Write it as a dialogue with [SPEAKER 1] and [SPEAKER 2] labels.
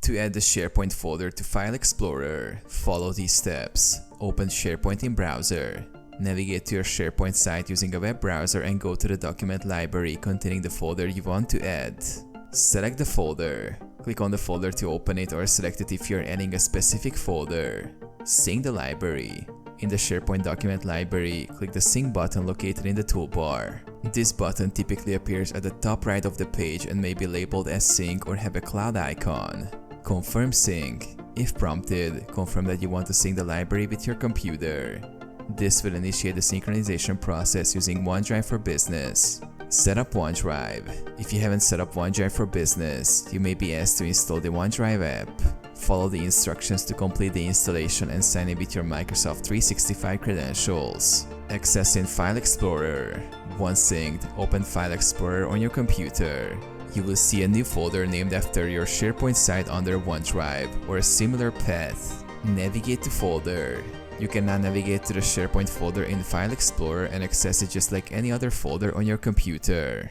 [SPEAKER 1] To add the SharePoint folder to File Explorer, follow these steps. Open SharePoint in browser. Navigate to your SharePoint site using a web browser and go to the document library containing the folder you want to add. Select the folder. Click on the folder to open it or select it if you're adding a specific folder. Sync the library. In the SharePoint document library, click the Sync button located in the toolbar. This button typically appears at the top right of the page and may be labeled as Sync or have a cloud icon. Confirm sync. If prompted, confirm that you want to sync the library with your computer. This will initiate the synchronization process using OneDrive for Business. Set up OneDrive. If you haven't set up OneDrive for Business, you may be asked to install the OneDrive app. Follow the instructions to complete the installation and sign in with your Microsoft 365 credentials. Access in File Explorer. Once synced, open File Explorer on your computer. You will see a new folder named after your SharePoint site under OneDrive or a similar path. Navigate to folder. You can now navigate to the SharePoint folder in File Explorer and access it just like any other folder on your computer.